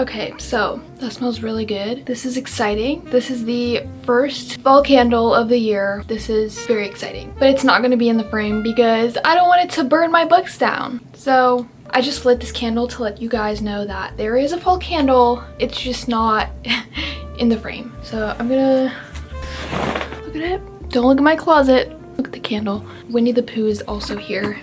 Okay, so that smells really good. This is exciting. This is the first fall candle of the year. This is very exciting, but it's not going to be in the frame because I don't want it to burn my books down. So I just lit this candle to let you guys know that there is a fall candle. It's just not in the frame. So I'm gonna look at it. Don't look at my closet. Look at the candle. Winnie the Pooh is also here.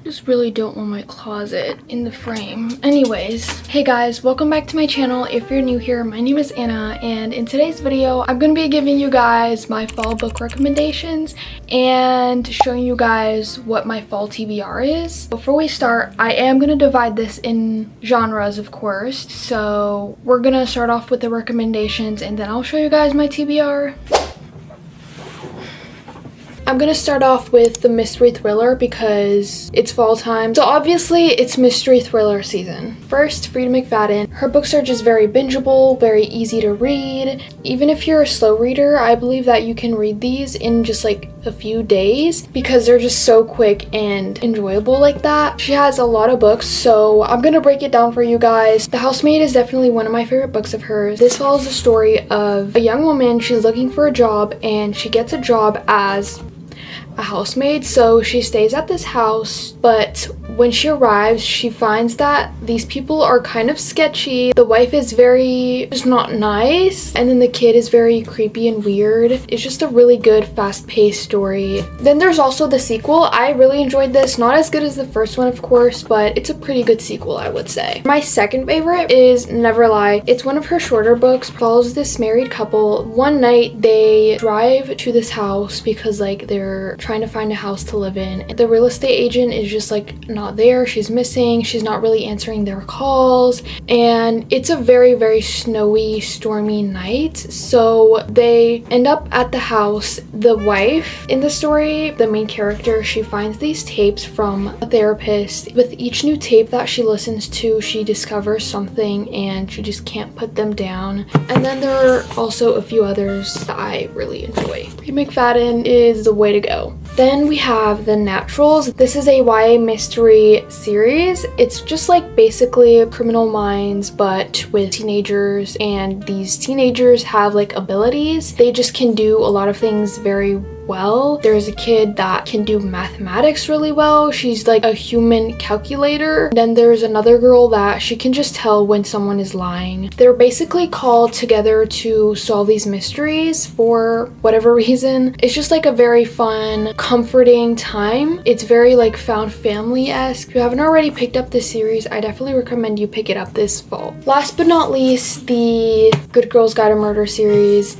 Just really don't want my closet in the frame. Anyways, hey guys, welcome back to my channel. If you're new here, my name is Anna, and in today's video I'm going to be giving you guys my fall book recommendations and showing you guys what my fall TBR is. Before we start, I am going to divide this in genres, of course, so we're going to start off with the recommendations and then I'll show you guys my TBR. I'm gonna start off with the mystery thriller because it's fall time. So obviously it's mystery thriller season. First, Freida McFadden. Her books are just very bingeable, very easy to read. Even if you're a slow reader, I believe that you can read these in just like a few days because they're just so quick and enjoyable like that. She has a lot of books, so I'm gonna break it down for you guys. The Housemaid is definitely one of my favorite books of hers. This follows the story of a young woman. She's looking for a job and she gets a job as a housemaid, so she stays at this house, but when she arrives she finds that these people are kind of sketchy. The wife is very just not nice, and then the kid is very creepy and weird. It's just a really good fast-paced story. Then there's also the sequel. I really enjoyed this. Not as good as the first one, of course, but it's a pretty good sequel, I would say. My second favorite is Never Lie. It's one of her shorter books. Follows this married couple. One night they drive to this house because like they're trying to find a house to live in. The real estate agent is just like not there. She's missing. She's not really answering their calls, and it's a very, very snowy, stormy night. So they end up at the house. The wife in the story, the main character, she finds these tapes from a therapist. With each new tape that she listens to, she discovers something and she just can't put them down. And then there are also a few others that I really enjoy. Freida McFadden is the way to go. Then we have The Naturals. This is a YA mystery series. It's just like basically Criminal Minds but with teenagers, and these teenagers have like abilities. They just can do a lot of things very well. There's a kid that can do mathematics really well. She's like a human calculator. Then there's another girl that she can just tell when someone is lying. They're basically called together to solve these mysteries for whatever reason. It's just like a very fun, comforting time. It's very like found family-esque. If you haven't already picked up this series, I definitely recommend you pick it up this fall. Last but not least, the Good Girls Guide to Murder series.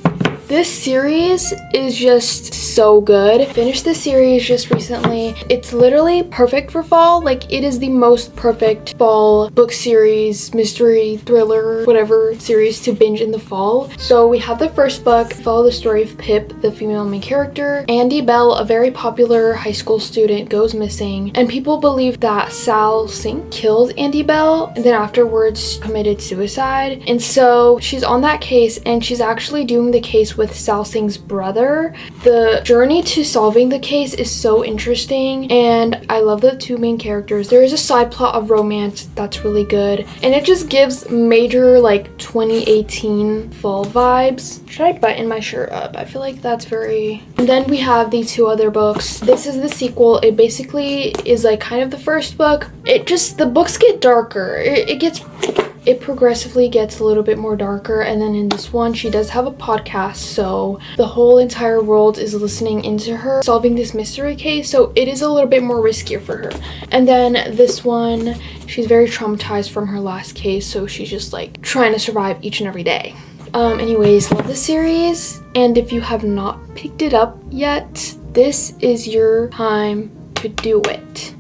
This series is just so good. Finished this series just recently. It's literally perfect for fall. Like, it is the most perfect fall book series, mystery, thriller, whatever series to binge in the fall. So we have the first book, follow the story of Pip, the female main character. Andy Bell, a very popular high school student, goes missing, and people believe that Sal Sink killed Andy Bell and then afterwards committed suicide. And so she's on that case, and she's actually doing the case with Sal Singh's brother. The journey to solving the case is so interesting, and I love the two main characters. There is a side plot of romance that's really good, and it just gives major like 2018 fall vibes. Should I button my shirt up? I feel like that's very... And then we have the two other books. This is the sequel. It basically is like kind of the first book. The books get darker. It progressively gets a little bit more darker, and then in this one she does have a podcast, so the whole entire world is listening into her solving this mystery case, so it is a little bit more riskier for her. And then this one, she's very traumatized from her last case, so she's just like trying to survive each and every day. Anyways, love this series, and if you have not picked it up yet, this is your time to do it.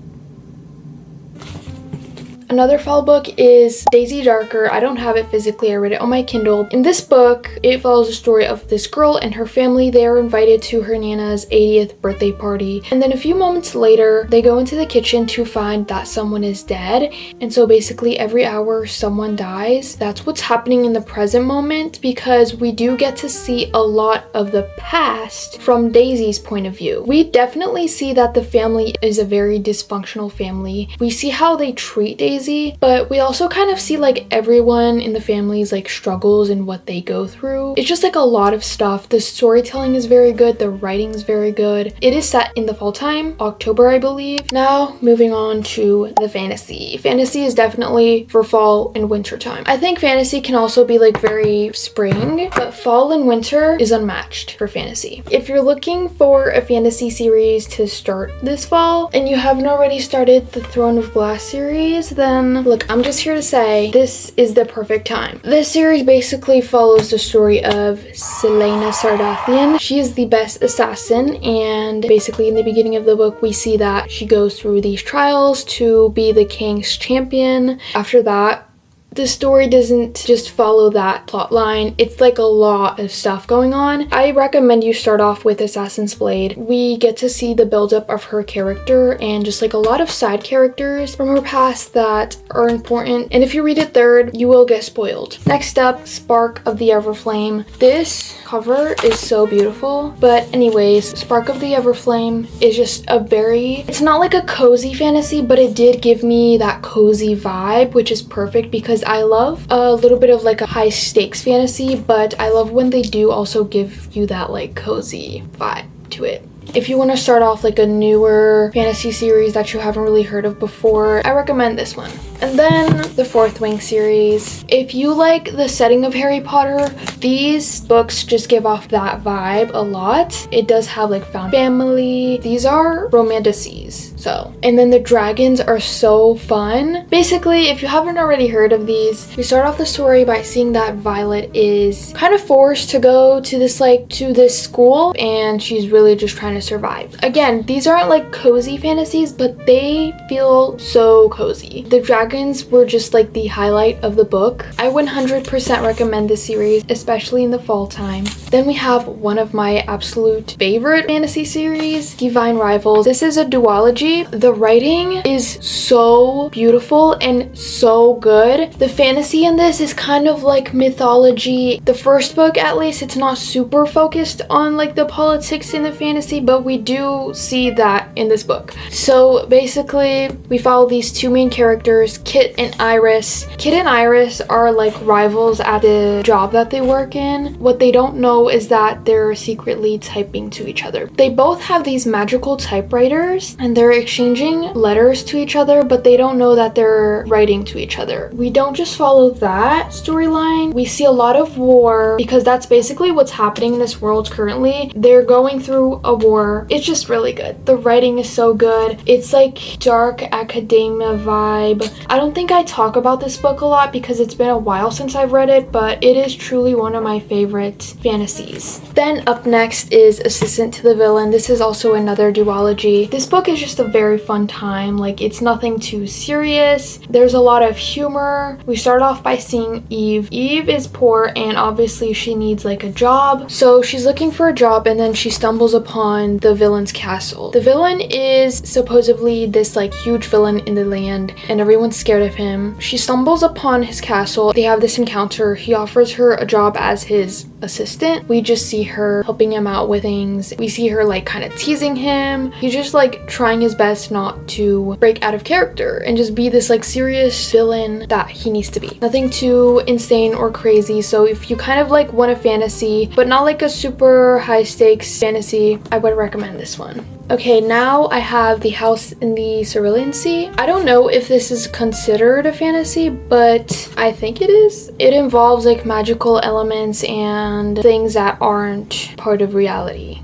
Another fall book is Daisy Darker. I don't have it physically, I read it on my Kindle. In this book, it follows the story of this girl and her family. They are invited to her Nana's 80th birthday party. And then a few moments later, they go into the kitchen to find that someone is dead. And so basically every hour someone dies. That's what's happening in the present moment, because we do get to see a lot of the past from Daisy's point of view. We definitely see that the family is a very dysfunctional family. We see how they treat Daisy crazy, but we also kind of see like everyone in the family's like struggles and what they go through. It's just like a lot of stuff. The storytelling is very good, the writing is very good. It is set in the fall time, October I believe. Now moving on to the fantasy. Fantasy is definitely for fall and winter time. I think fantasy can also be like very spring, but fall and winter is unmatched for fantasy. If you're looking for a fantasy series to start this fall and you haven't already started the Throne of Glass series, then look, I'm just here to say this is the perfect time. This series basically follows the story of Selena Sardathian. She is the best assassin, and basically in the beginning of the book we see that she goes through these trials to be the king's champion. After that, the story doesn't just follow that plot line. It's like a lot of stuff going on. I recommend you start off with Assassin's Blade. We get to see the buildup of her character and just like a lot of side characters from her past that are important. And if you read it third, you will get spoiled. Next up, Spark of the Everflame. This cover is so beautiful. But anyways, Spark of the Everflame is just it's not like a cozy fantasy, but it did give me that cozy vibe, which is perfect because I love a little bit of like a high stakes fantasy, but I love when they do also give you that like cozy vibe to it. If you want to start off like a newer fantasy series that you haven't really heard of before, I recommend this one. And then the Fourth Wing series. If you like the setting of Harry Potter, these books just give off that vibe a lot. It does have like found family. These are romantices. And then the dragons are so fun. Basically, if you haven't already heard of these, we start off the story by seeing that Violet is kind of forced to go to this school, and she's really just trying to survive. Again, these aren't like cozy fantasies, but they feel so cozy. The dragons were just like the highlight of the book. I 100% recommend this series, especially in the fall time. Then we have one of my absolute favorite fantasy series, Divine Rivals. This is a duology. The writing is so beautiful and so good. The fantasy in this is kind of like mythology. The first book, at least, it's not super focused on like the politics in the fantasy, but we do see that in this book. So basically, we follow these two main characters, Kit and Iris. Kit and Iris are like rivals at the job that they work in. What they don't know is that they're secretly typing to each other. They both have these magical typewriters and they're exchanging letters to each other, but they don't know that they're writing to each other. We don't just follow that storyline. We see a lot of war because that's basically what's happening in this world currently. They're going through a war. It's just really good. The writing is so good. It's like dark academia vibe. I don't think I talk about this book a lot because it's been a while since I've read it, but it is truly one of my favorite fantasies. Then up next is Assistant to the Villain. This is also another duology. This book is just a very fun time. Like, it's nothing too serious. There's a lot of humor. We start off by seeing Eve. Eve is poor and obviously she needs like a job. So she's looking for a job and then she stumbles upon the villain's castle. The villain is supposedly this like huge villain in the land and everyone's scared of him. She stumbles upon his castle. They have this encounter. He offers her a job as his assistant. We just see her helping him out with things. We see her like kind of teasing him. He's just like trying his best not to break out of character and just be this like serious villain that he needs to be. Nothing too insane or crazy. So if you kind of like want a fantasy but not like a super high stakes fantasy, I would recommend this one. Okay, now I have The House in the Cerulean Sea. I don't know if this is considered a fantasy, but I think it is. It involves like magical elements and things that aren't part of reality,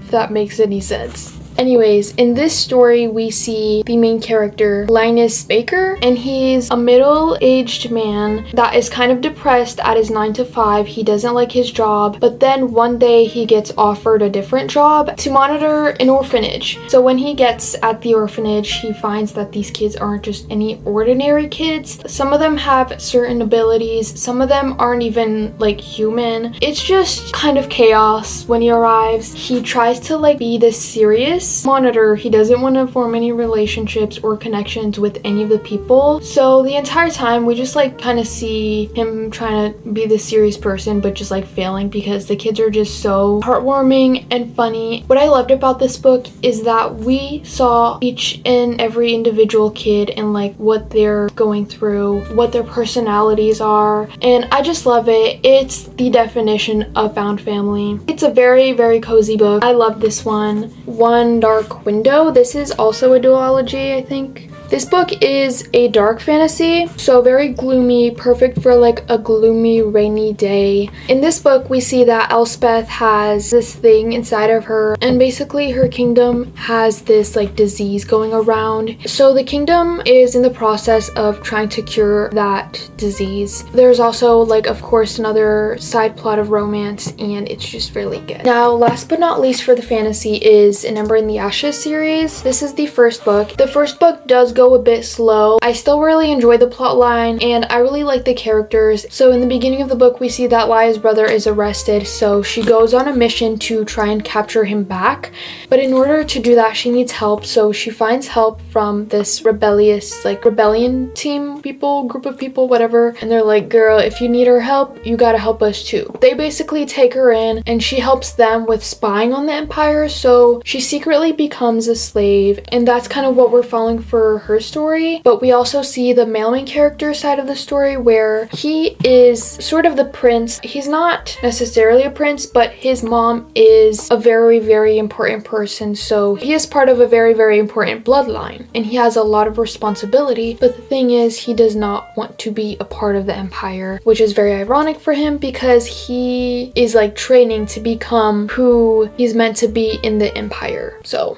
if that makes any sense. Anyways, in this story, we see the main character, Linus Baker, and he's a middle-aged man that is kind of depressed at his 9-to-5. He doesn't like his job, but then one day he gets offered a different job to monitor an orphanage. So when he gets at the orphanage, he finds that these kids aren't just any ordinary kids. Some of them have certain abilities. Some of them aren't even like human. It's just kind of chaos when he arrives. He tries to like be this serious this monitor, he doesn't want to form any relationships or connections with any of the people. So the entire time we just like kind of see him trying to be this serious person, but just like failing because the kids are just so heartwarming and funny. What I loved about this book is that we saw each and every individual kid and like what they're going through, what their personalities are, and I just love it. It's the definition of found family. It's a very, very cozy book. I love this one. One Dark Window. This is also a duology, I think. This book is a dark fantasy, so very gloomy, perfect for like a gloomy, rainy day. In this book, we see that Elspeth has this thing inside of her, and basically her kingdom has this like disease going around. So the kingdom is in the process of trying to cure that disease. There's also like, of course, another side plot of romance, and it's just really good. Now, last but not least for the fantasy is An Ember in the Ashes series. This is the first book. The first book does go a bit slow. I still really enjoy the plot line and I really like the characters. So in the beginning of the book, we see that Laya's brother is arrested, so she goes on a mission to try and capture him back. But in order to do that, she needs help, so she finds help from this rebellious, like rebellion team people, group of people, whatever. And they're like, girl, if you need our help, you gotta help us too. They basically take her in and she helps them with spying on the Empire, so she secretly becomes a slave, and that's kind of what we're following for her story. But we also see the male main character side of the story where he is sort of the prince. He's not necessarily a prince, but his mom is a very, very important person, so he is part of a very, very important bloodline and he has a lot of responsibility. But the thing is, he does not want to be a part of the Empire, which is very ironic for him because he is like training to become who he's meant to be in the Empire. So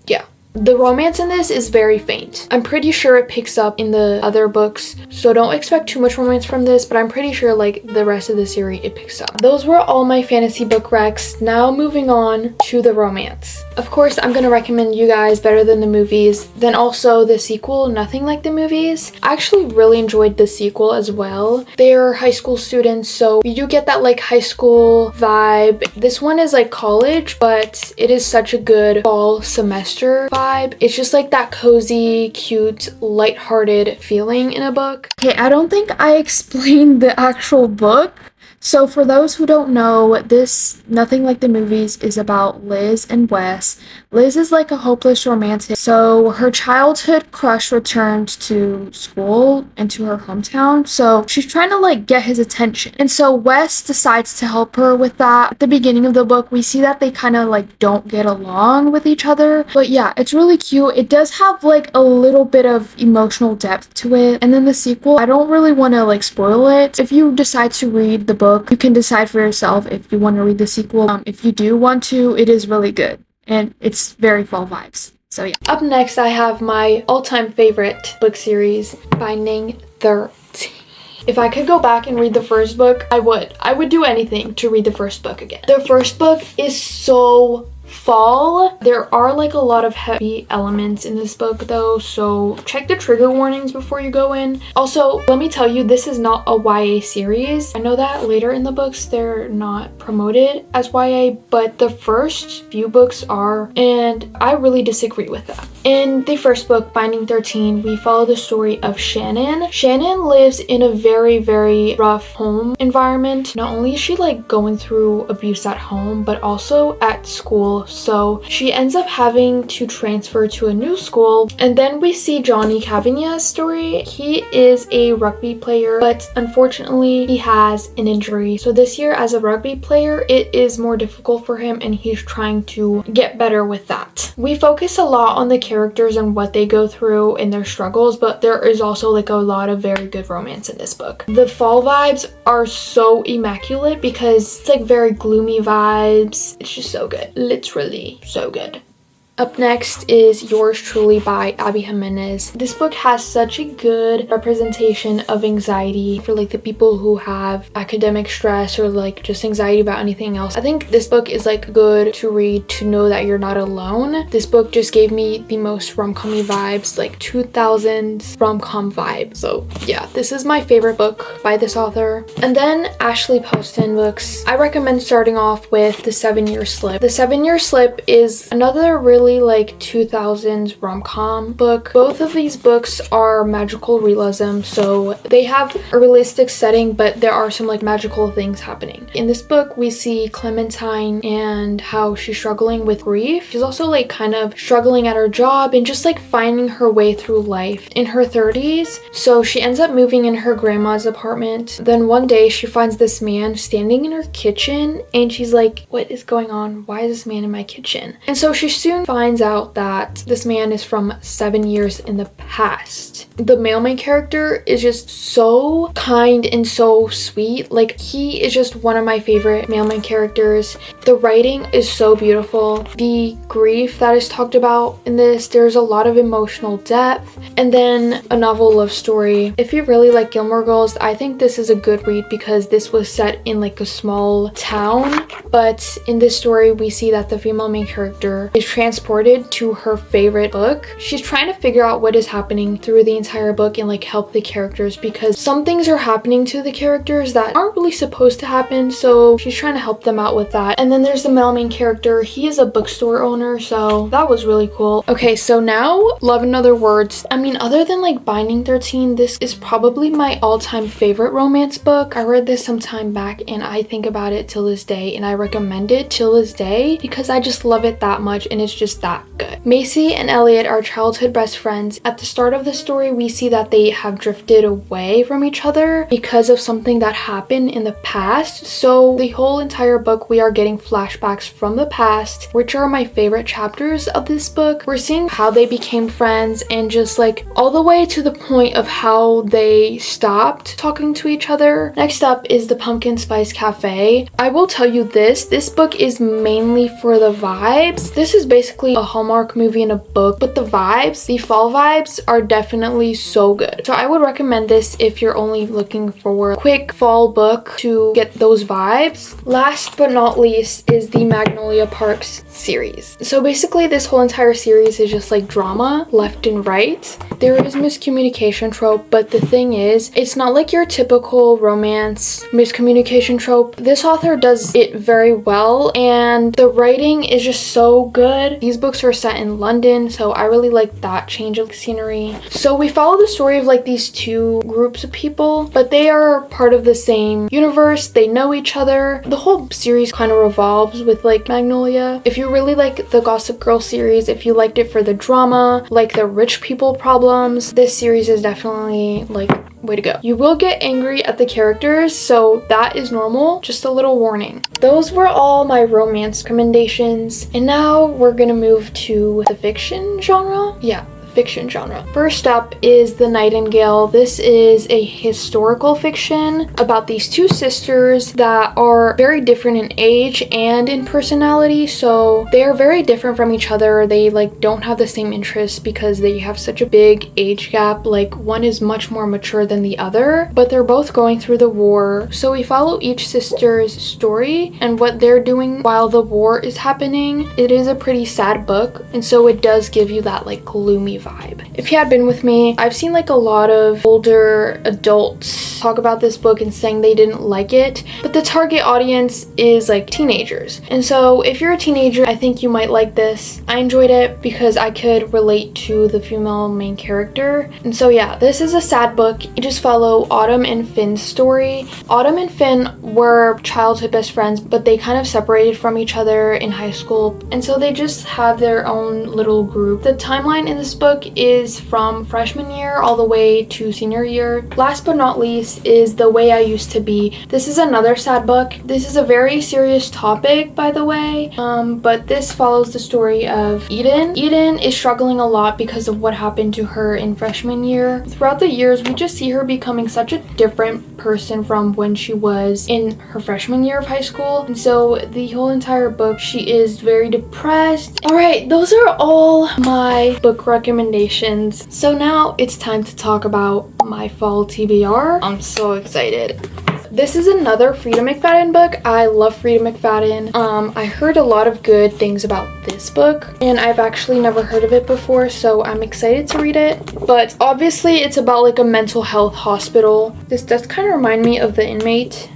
yeah. The romance in this is very faint. I'm pretty sure it picks up in the other books, so don't expect too much romance from this, but I'm pretty sure like the rest of the series it picks up. Those were all my fantasy book recs. Now moving on to the romance. Of course, I'm gonna recommend you guys Better Than the Movies, then also the sequel, Nothing Like the Movies. I actually really enjoyed the sequel as well. They're high school students, so you do get that like high school vibe. This one is like college, but it is such a good fall semester vibe. It's just like that cozy, cute, lighthearted feeling in a book. Okay, I don't think I explained the actual book. So for those who don't know, this Nothing Like the Movies is about Liz and Wes. Liz is like a hopeless romantic. So her childhood crush returned to school and to her hometown. So she's trying to like get his attention. And so Wes decides to help her with that. At the beginning of the book, we see that they kind of like don't get along with each other. But yeah, it's really cute. It does have like a little bit of emotional depth to it. And then the sequel, I don't really want to like spoil it. If you decide to read the book, you can decide for yourself if you want to read the sequel. If you do want to, it is really good. And it's very fall vibes. So yeah. Up next, I have my all-time favorite book series, Binding 13. If I could go back and read the first book, I would. I would do anything to read the first book again. The first book is so fall. There are like a lot of heavy elements in this book though, so check the trigger warnings before you go in. Also, let me tell you, this is not a YA series. I know that later in the books they're not promoted as YA, but the first few books are, and I really disagree with that. In the first book, Binding 13, we follow the story of Shannon. Shannon lives in a very, very rough home environment. Not only is she like going through abuse at home, but also at school. So she ends up having to transfer to a new school. And then we see Johnny Cavagna's story. He is a rugby player, but unfortunately he has an injury. So this year as a rugby player, it is more difficult for him and he's trying to get better with that. We focus a lot on the characters and what they go through and their struggles, but there is also like a lot of very good romance in this book. The fall vibes are so immaculate because it's like very gloomy vibes. It's just so good. Literally so good. Up next is Yours Truly by Abby Jimenez. This book has such a good representation of anxiety for like the people who have academic stress or like just anxiety about anything else. I think this book is like good to read to know that you're not alone. This book just gave me the most rom-com-y vibes, like 2000s rom-com vibe. So yeah, this is my favorite book by this author. And then Ashley Poston books. I recommend starting off with The 7-Year Slip. The 7-Year Slip is another really like 2000s rom-com book. Both of these books are magical realism, so they have a realistic setting, but there are some like magical things happening. In this book, we see Clementine and how she's struggling with grief. She's also like kind of struggling at her job and just like finding her way through life in her 30s. So she ends up moving in her grandma's apartment. Then one day she finds this man standing in her kitchen and she's like, what is going on? Why is this man in my kitchen? And so she soon finds out that this man is from 7 years in the past. The male main character is just so kind and so sweet. Like, he is just one of my favorite male main characters. The writing is so beautiful. The grief that is talked about in this, there's a lot of emotional depth. And then a novel love story. If you really like Gilmore Girls, I think this is a good read because this was set in like a small town. But in this story, we see that the female main character is transported to her favorite book. She's trying to figure out what is happening through the entire book and like help the characters because some things are happening to the characters that aren't really supposed to happen, so she's trying to help them out with that. And then there's the male main character. He is a bookstore owner, so that was really cool. Okay, so now Love in Other Words. I mean, other than like Binding 13, this is probably my all-time favorite romance book. I read this some time back and I think about it till this day, and I recommend it till this day because I just love it that much and it's just that good. Macy and Elliot are childhood best friends. At the start of the story, we see that they have drifted away from each other because of something that happened in the past. So the whole entire book, we are getting flashbacks from the past, which are my favorite chapters of this book. We're seeing how they became friends and just like all the way to the point of how they stopped talking to each other. Next up is The Pumpkin Spice Cafe. I will tell you this book is mainly for the vibes. This is basically a Hallmark movie in a book, but the vibes, the fall vibes are definitely so good. So I would recommend this if you're only looking for a quick fall book to get those vibes. Last but not least is the Magnolia Parks series. So basically this whole entire series is just like drama left and right. There is miscommunication trope, but the thing is, it's not like your typical romance miscommunication trope. This author does it very well and the writing is just so good. These books are set in London, so I really like that change of scenery. So we follow the story of like these two groups of people, but they are part of the same universe. They know each other. The whole series kind of revolves with like Magnolia. If you really like the Gossip Girl series, if you liked it for the drama, like the rich people problems, this series is definitely like way to go. You will get angry at the characters, so that is normal. Just a little warning. Those were all my romance recommendations, and now we're gonna move to the fiction genre. Yeah, fiction genre. First up is The Nightingale. This is a historical fiction about these two sisters that are very different in age and in personality, so they are very different from each other. They like don't have the same interests because they have such a big age gap. Like one is much more mature than the other, but they're both going through the war. So we follow each sister's story and what they're doing while the war is happening. It is a pretty sad book, and so it does give you that like gloomy vibe. If you had been with me, I've seen like a lot of older adults talk about this book and saying they didn't like it, but the target audience is like teenagers. And so if you're a teenager, I think you might like this. I enjoyed it because I could relate to the female main character. And so yeah, this is a sad book. You just follow Autumn and Finn's story. Autumn and Finn were childhood best friends, but they kind of separated from each other in high school. And so they just have their own little group. The timeline in this book book is from freshman year all the way to senior year. Last but not least is The Way I Used to Be. This is another sad book. This is a very serious topic, by the way, but this follows the story of Eden. Eden is struggling a lot because of what happened to her in freshman year. Throughout the years, we just see her becoming such a different person from when she was in her freshman year of high school. And so the whole entire book, she is very depressed. Alright, those are all my book recommendations. So now it's time to talk about my fall TBR. I'm so excited. This is another Frida McFadden book. I love Frida McFadden. I heard a lot of good things about this book, and I've actually never heard of it before, so I'm excited to read it. But obviously it's about like a mental health hospital. This does kind of remind me of The Inmate.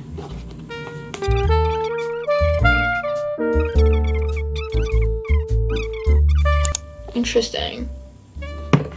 Interesting.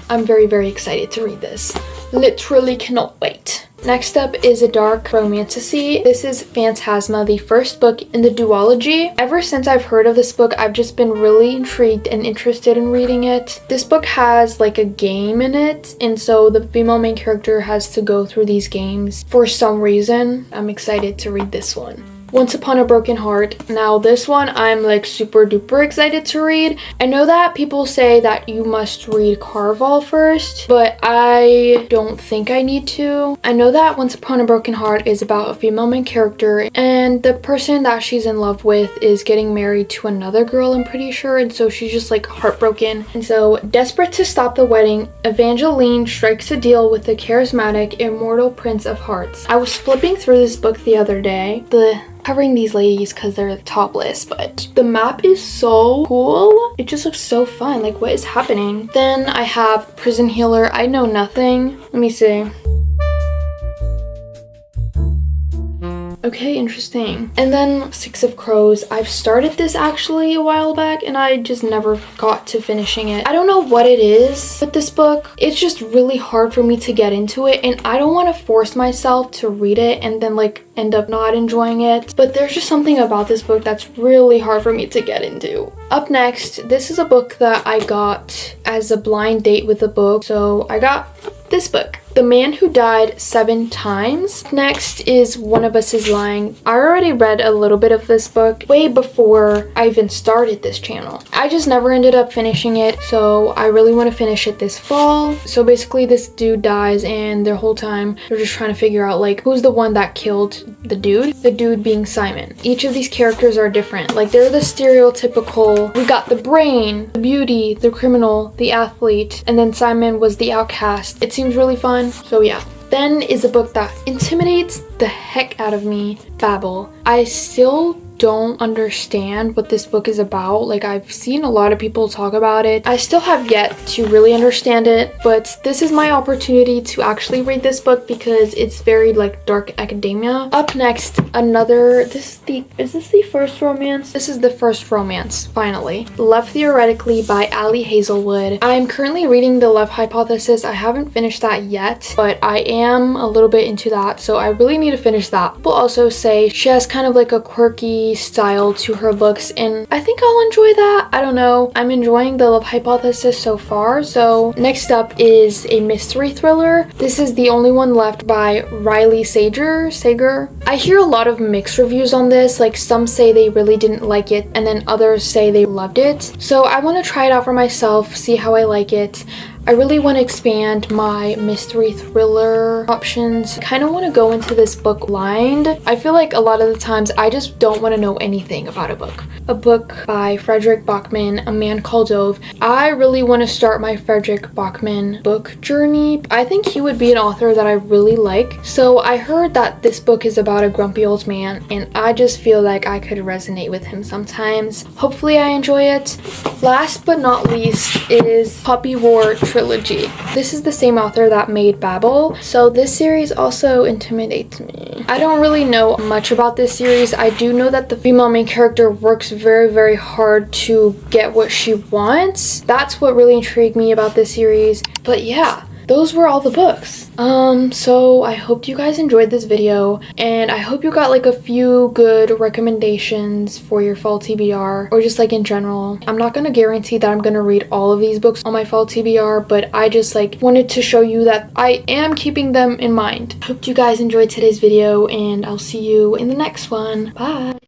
I'm very, very excited to read this. Literally cannot wait. Next up is a dark romantasy. This is Phantasma, the first book in the duology. Ever since I've heard of this book, I've just been really intrigued and interested in reading it. This book has like a game in it, and so the female main character has to go through these games for some reason. I'm excited to read this one. Once Upon a Broken Heart. Now this one I'm like super duper excited to read. I know that people say that you must read Carval first, but I don't think I need to. I know that Once Upon a Broken Heart is about a female main character, and the person that she's in love with is getting married to another girl, I'm pretty sure, and so she's just like heartbroken. And so, desperate to stop the wedding, Evangeline strikes a deal with the charismatic, immortal Prince of Hearts. I was flipping through this book the other day. Covering these ladies because they're topless, but the map is so cool. It just looks so fun. Like, what is happening? Then I have Prison Healer. I know nothing. Let me see. Okay, interesting. And then Six of Crows. I've started this actually a while back and I just never got to finishing it. I don't know what it is with this book. It's just really hard for me to get into it, and I don't want to force myself to read it and then like end up not enjoying it. But there's just something about this book that's really hard for me to get into. Up next, this is a book that I got as a blind date with a book. So I got this book, The Man Who Died 7 Times. Next is One of Us Is Lying. I already read a little bit of this book way before I even started this channel. I just never ended up finishing it, so I really want to finish it this fall. So basically this dude dies, and the whole time they're just trying to figure out like who's the one that killed the dude being Simon. Each of these characters are different. Like, they're the stereotypical, we got the brain, the beauty, the criminal, the athlete, and then Simon was the outcast. It seems really fun. So yeah. Then is a book that intimidates the heck out of me, Babel. I still don't understand what this book is about. Like, I've seen a lot of people talk about it. I still have yet to really understand it, but this is my opportunity to actually read this book because it's very like dark academia. Up next, another, is this the first romance? This is the first romance, finally. Love Theoretically by Ali Hazelwood. I'm currently reading The Love Hypothesis. I haven't finished that yet, but I am a little bit into that, so I really need to finish that. People also say she has kind of like a quirky style to her books, and I think I'll enjoy that. I don't know. I'm enjoying The Love Hypothesis so far. So next up is a mystery thriller. This is The Only One Left by Riley Sager. I hear a lot of mixed reviews on this. Like, some say they really didn't like it, and then others say they loved it. So I want to try it out for myself, see how I like it. I really want to expand my mystery thriller options. I kind of want to go into this book blind. I feel like a lot of the times I just don't want to know anything about a book. A book by Frederick Bachman, A Man Called Ove. I really want to start my Frederick Bachman book journey. I think he would be an author that I really like. So I heard that this book is about a grumpy old man, and I just feel like I could resonate with him sometimes. Hopefully I enjoy it. Last but not least is Puppy War Trilogy. This is the same author that made Babel, so this series also intimidates me. I don't really know much about this series. I do know that the female main character works very, very hard to get what she wants. That's what really intrigued me about this series. But yeah, those were all the books. So I hope you guys enjoyed this video, and I hope you got like a few good recommendations for your fall TBR, or just like in general. I'm not gonna guarantee that I'm gonna read all of these books on my fall TBR, but I just like wanted to show you that I am keeping them in mind. Hope you guys enjoyed today's video, and I'll see you in the next one. Bye!